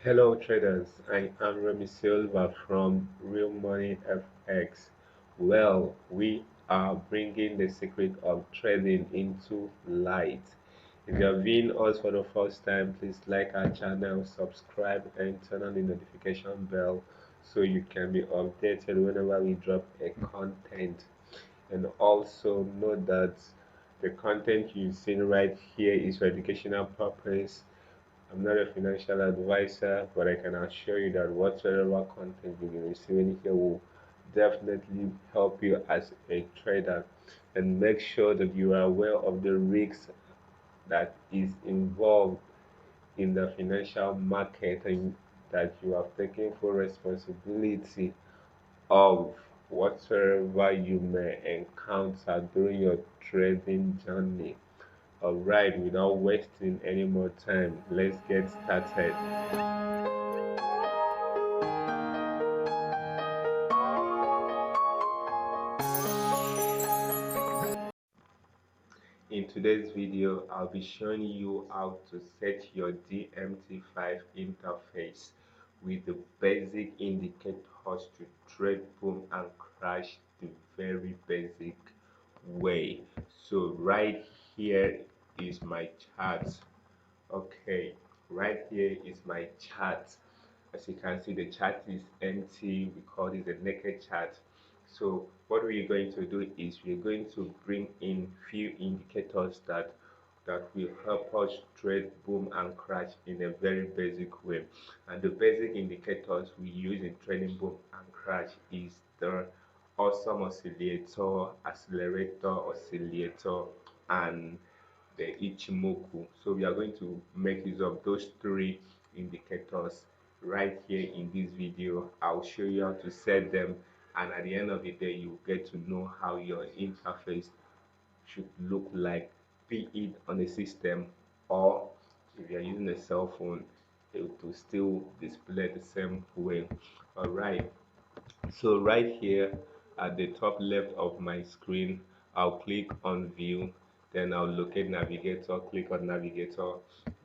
Hello traders, I am Remy Silva from realMONEYfx. Well, we are bringing the secret of trading into light. If you are viewing us for the first time, please like our channel, subscribe, and turn on the notification bell so you can be updated whenever we drop a content. And also note that the content you've seen right here is for educational purpose. I'm not a financial advisor, but I can assure you that whatsoever content you'll be receiving here will definitely help you as a trader. And make sure that you are aware of the risks that is involved in the financial market and that you have taken full responsibility of whatsoever you may encounter during your trading journey. Alright, without wasting any more time, let's get started. In today's video, I'll be showing you how to set your DMT5 interface with the basic indicators to trade boom and crash the very basic way. So right here is my chart. Okay, right here is my chart. As you can see, the chart is empty. We call this a naked chart. So what we're going to do is we're going to bring in few indicators that will help us trade boom and crash in a very basic way. And the basic indicators we use in trading boom and crash is the awesome oscillator, accelerator oscillator, and the Ichimoku. So we are going to make use of those three indicators right here in this video. I'll show you how to set them, and at the end of the day you get to know how your interface should look like, be it on a system or if you're using a cell phone, it will still display the same way. All right, so right here at the top left of my screen, I'll click on view, then I'll locate navigator, click on navigator,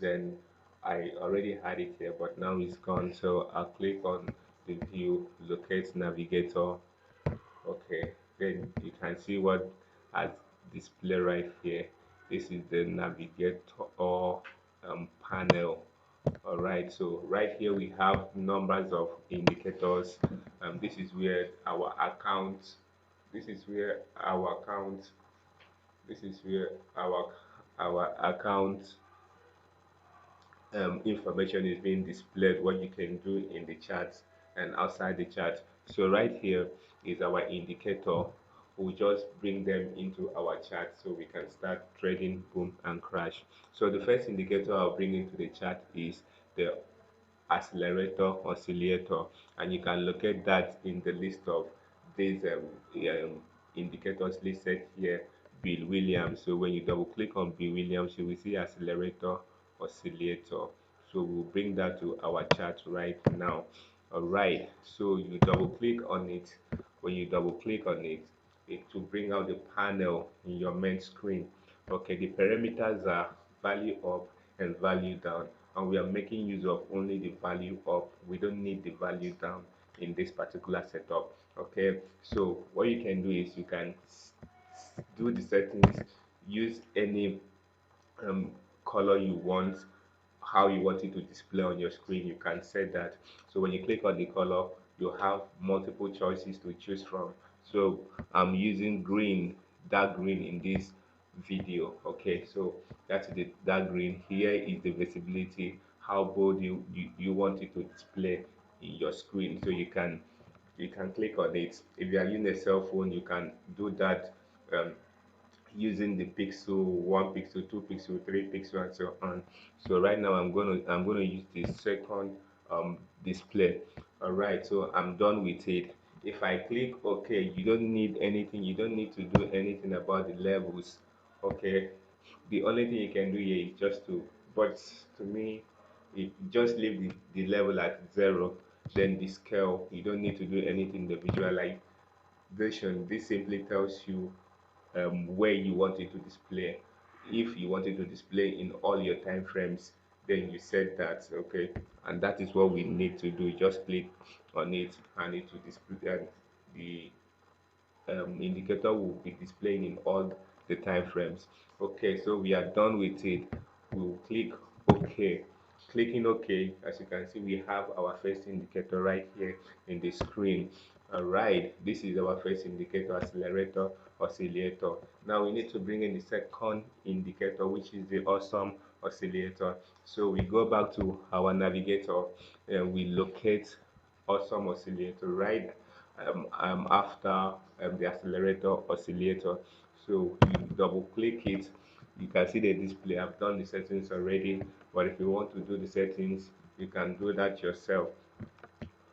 then I already had it here but now it's gone, so I'll click on the view, locate navigator. Okay, then you can see what has display right here. This is the navigator panel. All right, so right here we have numbers of indicators. This is where our account, this is where our account, this is where our account information is being displayed, what you can do in the chart and outside the chart. So right here is our indicator. We'll just bring them into our chart so we can start trading boom and crash. So the first indicator I'll bring into the chart is the accelerator oscillator, and you can locate that in the list of these indicators listed here, Bill Williams. So when you double click on Bill Williams, you will see accelerator oscillator. So we'll bring that to our chart right now. All right, so you double click on it. When you double click on it, it will bring out the panel in your main screen. Okay, the parameters are value up and value down, and we are making use of only the value up. We don't need the value down in this particular setup. Okay, so what you can do is you can do the settings, use any um, color you want, how you want it to display on your screen. You can set that. So when you click on the color, you have multiple choices to choose from. So I'm using green, dark green in this video. Okay, so that's the dark green. Here is the visibility, how bold you want it to display in your screen. So you can click on it. If you are using a cell phone, you can do that um, using the pixel 1 pixel, 2 pixel, 3 pixel, and so on. So right now I'm gonna use the second display. All right, so I'm done with it. If I click OK, you don't need anything, you don't need to do anything about the levels. Okay, the only thing you can do here is just to, but to me, it just leave the level at 0. Then the scale, you don't need to do anything. The visualization, this simply tells you where you want it to display. If you want it to display in all your time frames, then you set that. Okay, and that is what we need to do. Just click on it and it will display, and the indicator will be displaying in all the time frames. Okay, so we are done with it. We'll click OK. Clicking OK, as you can see, we have our first indicator right here in the screen. All right, this is our first indicator, accelerator, oscillator. Now we need to bring in the second indicator, which is the awesome oscillator. So we go back to our navigator and we locate awesome oscillator right after the accelerator oscillator. So you double click it, you can see the display. I've done the settings already, but if you want to do the settings, you can do that yourself.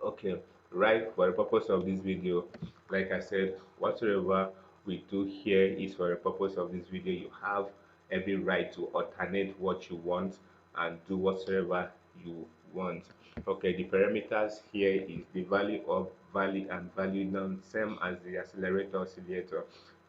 Okay, right, for the purpose of this video, like I said, whatever we do here is for the purpose of this video. You have every right to alternate what you want and do whatsoever you want. Okay, the parameters here is the value up, value and value down, same as the accelerator oscillator.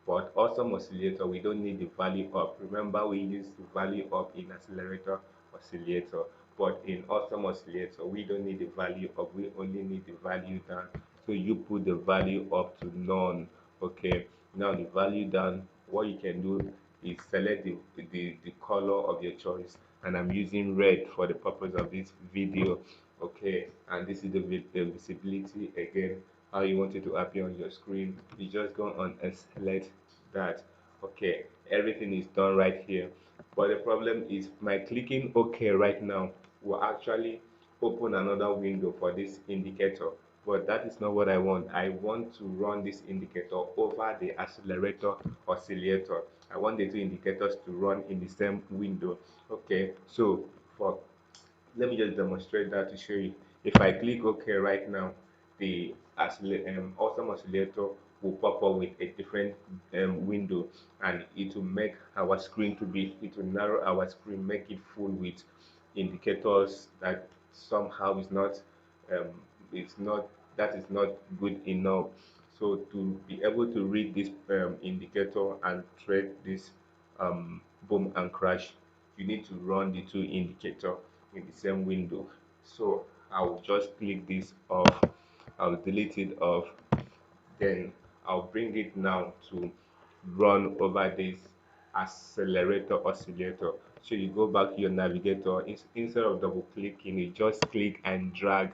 But awesome oscillator, we don't need the value up. Remember, we use the value up in accelerator oscillator, but in awesome oscillator we don't need the value up, we only need the value down. So you put the value up to none. Okay, now the value down, what you can do is select the color of your choice, and I'm using red for the purpose of this video. Okay, and this is the visibility again, how you want it to appear on your screen. You just go on and select that. Okay, everything is done right here, but the problem is my clicking OK right now will actually open another window for this indicator, but that is not what I want. I want to run this indicator over the accelerator oscillator. I want the two indicators to run in the same window. Okay, so for let me just demonstrate that to show you. If I click OK right now, the awesome oscillator will pop up with a different window, and it will make our screen to be, it will narrow our screen, make it full with indicators that somehow is not um, it's not, that is not good enough. So to be able to read this indicator and trade this boom and crash, you need to run the two indicator in the same window. So I'll just click this off, I'll delete it off, then I'll bring it now to run over this accelerator oscillator. So you go back to your navigator, instead of double clicking, you just click and drag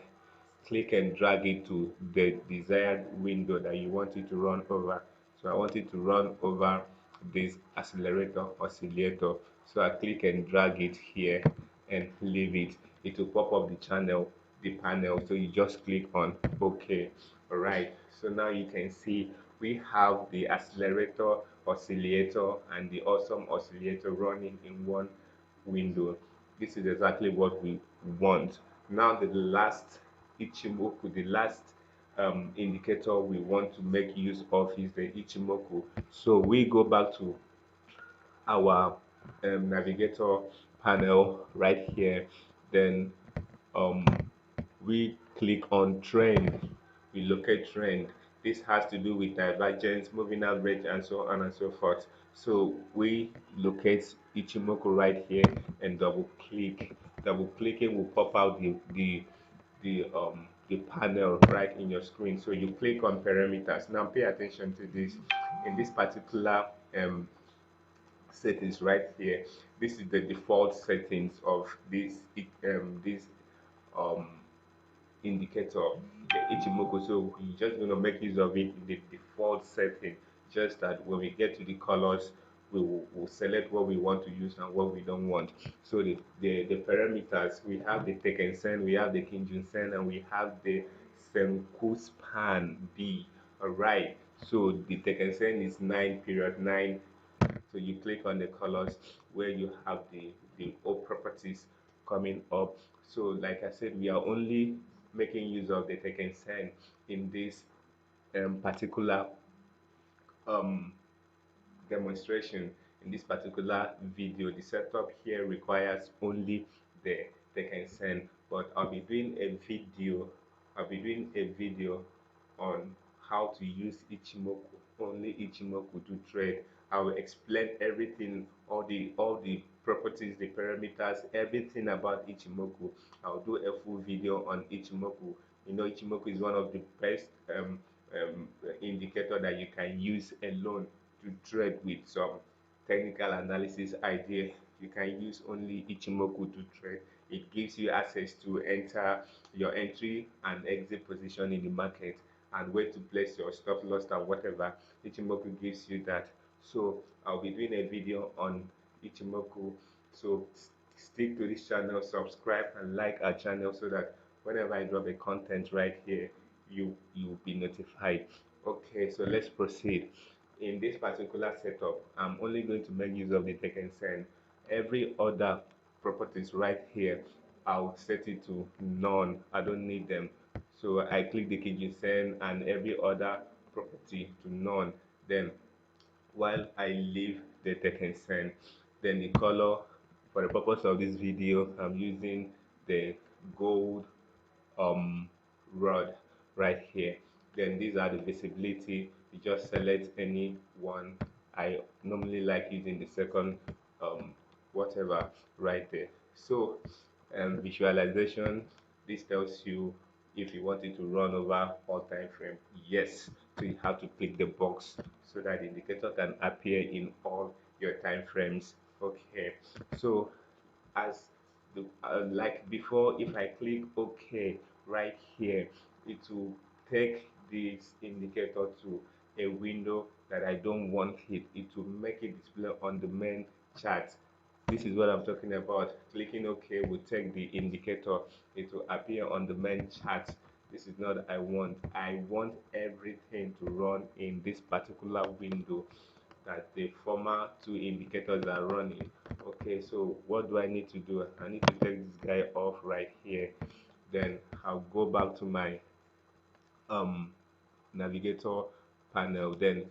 it to the desired window that you want it to run over. So I want it to run over this accelerator oscillator. So I click and drag it here and leave it. It will pop up the panel. So you just click on OK. All right. So now you can see we have the accelerator oscillator and the awesome oscillator running in one window. This is exactly what we want. Now the last Ichimoku, the last indicator we want to make use of is the Ichimoku. So we go back to our navigator panel right here, then um, we click on trend, we locate trend. This has to do with divergence, moving average, and so on and so forth. So we locate Ichimoku right here and double click. Double clicking will pop out the panel right in your screen. So you click on parameters. Now pay attention to this. In this particular settings right here, this is the default settings of this um indicator, the Ichimoku. So you're just going to make use of it in the default setting. Just that when we get to the colors, we'll select what we want to use and what we don't want. So the parameters, we have the Tekken Sen, we have the Kinjun Sen, and we have the Senku Span B. Alright, so the Tekken Sen is 9 period 9. So you click on the colors where you have the all properties coming up. So like I said, we are only making use of the Tekken Sen in this particular um, demonstration. In this particular video, the setup here requires only the Tekken Sen, but I'll be doing a video on how to use Ichimoku, only Ichimoku to trade. I will explain everything, all the properties, the parameters, everything about Ichimoku. I'll do a full video on Ichimoku. You know, Ichimoku is one of the best um, indicator that you can use alone to trade with some technical analysis idea. You can use only Ichimoku to trade. It gives you access to enter your entry and exit position in the market and where to place your stop loss and whatever. Ichimoku gives you that. So I'll be doing a video on Ichimoku. So stick to this channel, subscribe and like our channel so that whenever I drop a content right here, you'll be notified. Okay, so let's proceed. In this particular setup, I'm only going to make use of the Tekken Sen. Every other properties right here, I'll set it to none. I don't need them. So I click the Kijin Sen and every other property to none. Then while I leave the Tekken Sen, then the color, for the purpose of this video, I'm using the gold um rod right here. Then these are the visibility. You just select any one. I normally like using the second whatever right there. So visualization, this tells you if you want it to run over all time frame. Yes, so you have to click the box so that the indicator can appear in all your time frames. Okay, so as like before, if I click OK right here, it will take this indicator to a window that I don't want it. It will make it display on the main chart. This is what I'm talking about. Clicking OK will take the indicator. It will appear on the main chart. This is not I want. I want everything to run in this particular window that the former two indicators are running. Okay, so what do I need to do? I need to take this guy off right here. Then I'll go back to my um navigator panel. Then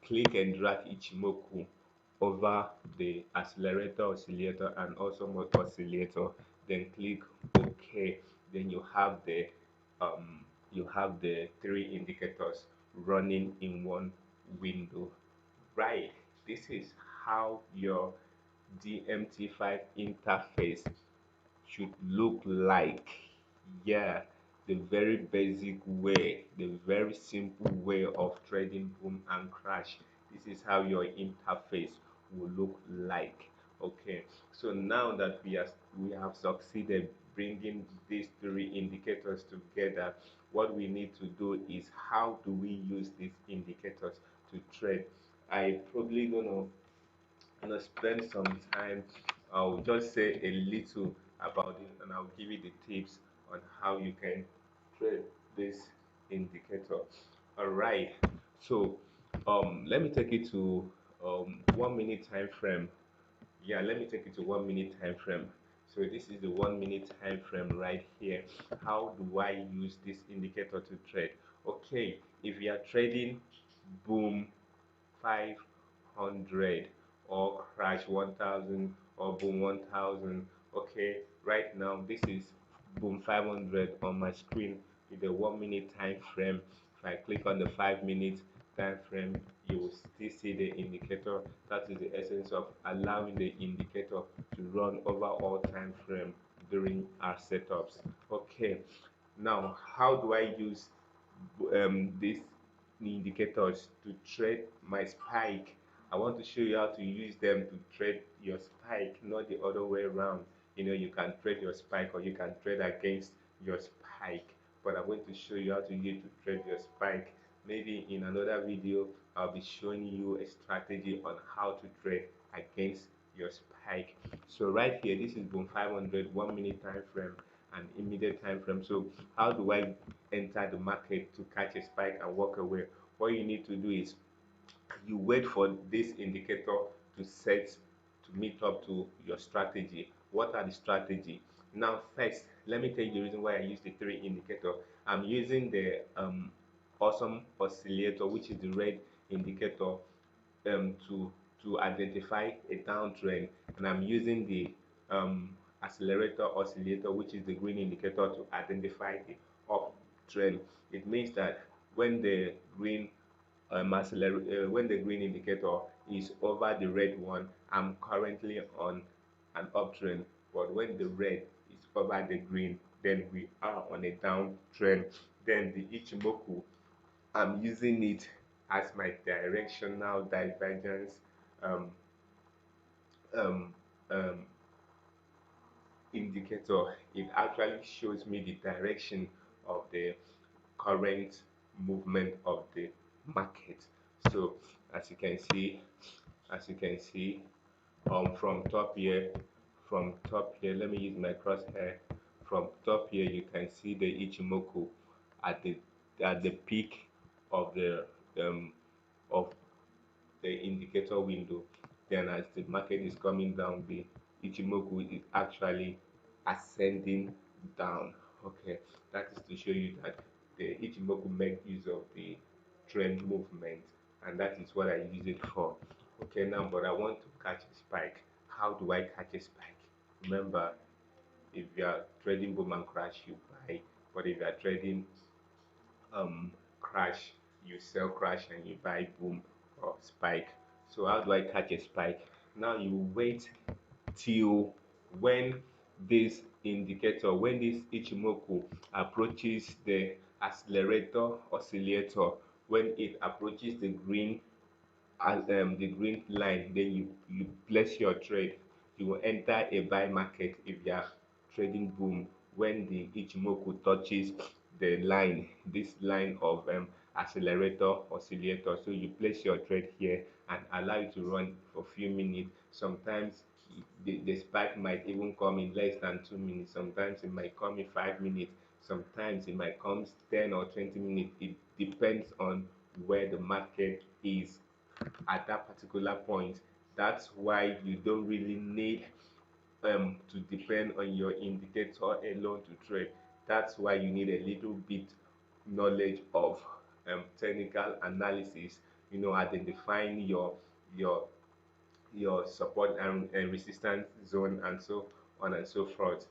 click and drag Ichimoku over the accelerator, oscillator, and also motor oscillator. Then click OK. Then you have the three indicators running in one window. Right. This is how your DMT5 interface should look like. Yeah, the very basic way, the very simple way of trading boom and crash. This is how your interface will look like. Okay, so now that we have succeeded bringing these three indicators together, what we need to do is how do we use these indicators to trade. I probably gonna spend some time. I'll just say a little about it and I'll give you the tips on how you can trade this indicator. All right, so let me take it to 1 minute time frame. Yeah, let me take it to 1 minute time frame. So this is the 1 minute time frame right here. How do I use this indicator to trade? Okay, if you are trading boom 500 or crash 1000 or boom 1000, okay, right now this is boom 500 on my screen with a 1 minute time frame. If I click on the 5 minute time frame, you will still see the indicator. That is the essence of allowing the indicator to run over all time frame during our setups. Okay, now how do I use these indicators to trade my spike? I want to show you how to use them to trade your spike, not the other way around. You know, you can trade your spike or you can trade against your spike, but I'm going to show you how to use to trade your spike. Maybe in another video I'll be showing you a strategy on how to trade against your spike. So right here, this is boom 500 1 minute time frame and immediate time frame. So how do I enter the market to catch a spike and walk away? What you need to do is you wait for this indicator to set to meet up to your strategy. What are the strategy? Now first, let me tell you the reason why I use the three indicator. I'm using the awesome oscillator, which is the red indicator, to identify a downtrend, and I'm using the accelerator oscillator, which is the green indicator, to identify the uptrend. It means that when the green when the green indicator is over the red one, I'm currently on an uptrend, but when the red is over the green, then we are on a downtrend. Then the Ichimoku, I'm using it as my directional divergence um, um, um, indicator. It actually shows me the direction of the current movement of the market. So as you can see, as you can see, from top here, let me use my crosshair. From top here, you can see the Ichimoku at the peak of the um, of the indicator window. Then as the market is coming down, the Ichimoku is actually ascending down. Okay, that is to show you that the Ichimoku makes use of the trend movement, and that is what I use it for. Okay, now but I want to catch a spike. How do I catch a spike? Remember, if you are trading boom and crash, you buy, but if you are trading crash, you sell crash and you buy boom or spike. So how do I catch a spike? Now you wait till when this indicator, when this Ichimoku approaches the accelerator oscillator, when it approaches the green as the green line, then you place your trade. You will enter a buy market if you are trading boom when the Ichimoku touches the line, this line of accelerator oscillator. So you place your trade here and allow it to run for a few minutes. Sometimes the spike might even come in less than 2 minutes. Sometimes it might come in 5 minutes. Sometimes it might come 10 or 20 minutes. It depends on where the market is at that particular point. That's why you don't really need to depend on your indicator alone to trade. That's why you need a little bit knowledge of technical analysis, identifying your your support and resistance zone and so on and so forth.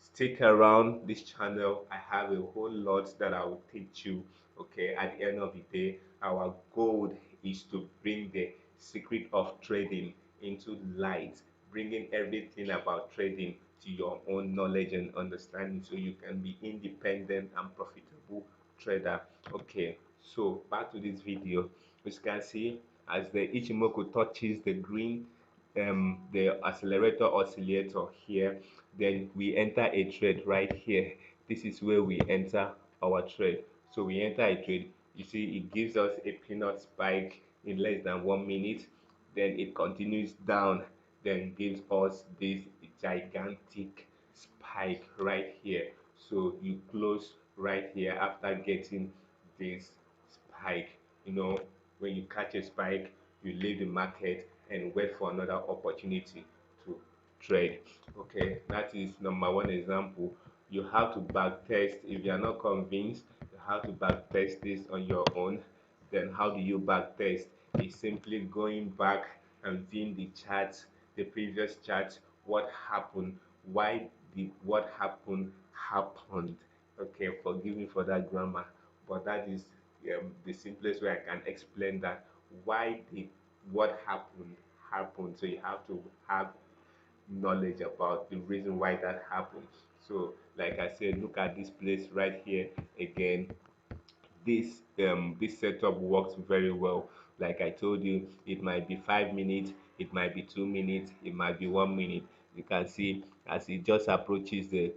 Stick around this channel. I have a whole lot that I will teach you. Okay, at the end of the day, our goal is to bring the secret of trading into light, bringing everything about trading to your own knowledge and understanding so you can be independent and profitable trader. Okay, so back to this video. As you can see, as the Ichimoku touches the green, the accelerator oscillator here, then we enter a trade right here. This is where we enter our trade. So we enter a trade. You see, it gives us a peanut spike in less than 1 minute. Then it continues down, then gives us this gigantic spike right here. So you close right here after getting this spike. When you catch a spike, you leave the market and wait for another opportunity to trade. Okay, that is number one example. You have to back test. If you are not convinced, you have to back test this on your own. Then how do you back test? It's simply going back and viewing the charts, the previous charts, what happened, why did what happened. Okay, forgive me for that grammar, but that is the simplest way I can explain that. Why did what happened? So you have to have knowledge about the reason why that happened. So like I said, look at this place right here again. This setup works very well. Like I told you, it might be 5 minutes, it might be 2 minutes, it might be 1 minute. You can see as it just approaches the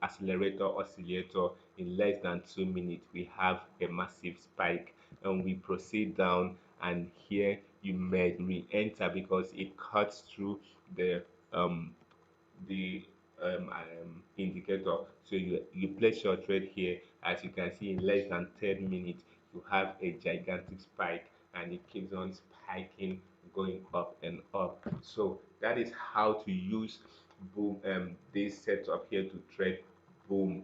accelerator oscillator, in less than 2 minutes we have a massive spike, and we proceed down, and here you may re-enter because it cuts through the um the indicator. So you place your trade here. As you can see, in less than 10 minutes you have a gigantic spike, and it keeps on spiking, going up and up. So that is how to use boom this setup here to trade boom,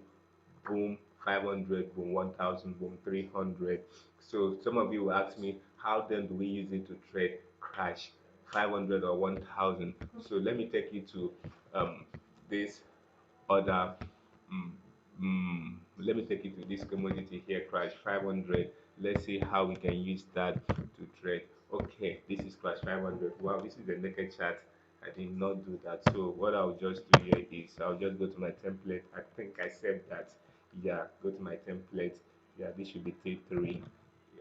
boom 500, boom 1000, boom 300. So some of you will ask me, how then do we use it to trade crash 500 or 1000? So let me take you to this other mm, let me take you to this commodity here, crash 500. Let's see how we can use that to trade. Okay, this is crash 500. Wow, this is the naked chart, I did not do that. So what I'll just do here is I'll just go to my template. I think I said that. Yeah, go to my template. Yeah, this should be T3.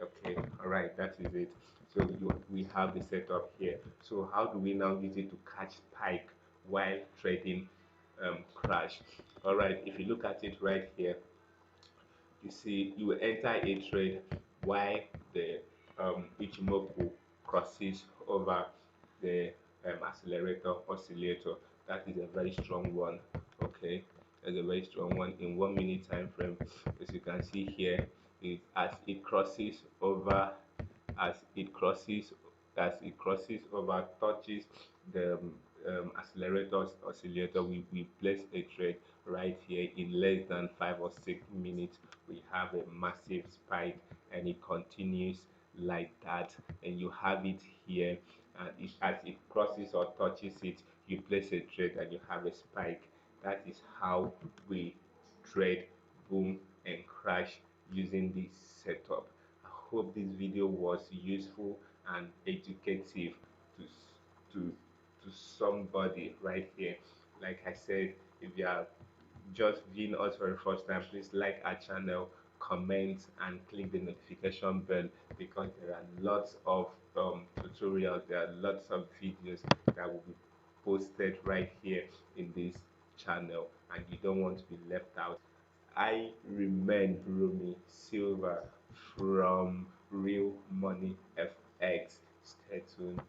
Okay, all right, that is it. So we have the setup here. So how do we now use it to catch spike while trading crash? All right, if you look at it right here, you see you enter a trade while the Ichimoku crosses over the accelerator oscillator. That is a very strong one. Okay, that's a very strong one in 1 minute time frame. As you can see here, it as it crosses over, as it crosses as it crosses over, touches the accelerator oscillator, we place a trade right here. In less than 5 or 6 minutes, we have a massive spike, and it continues like that, and you have it here. And as it crosses or touches it, you place a trade and you have a spike. That is how we trade boom and crash using this setup. I hope this video was useful and educative to to to somebody right here. Like I said, if you are just viewing us for the first time, please like our channel, comment, and click the notification bell, because there are lots of tutorials, there are lots of videos that will be posted right here in this channel, and you don't want to be left out. I remain Rumi Silva from Real Money FX. Stay tuned.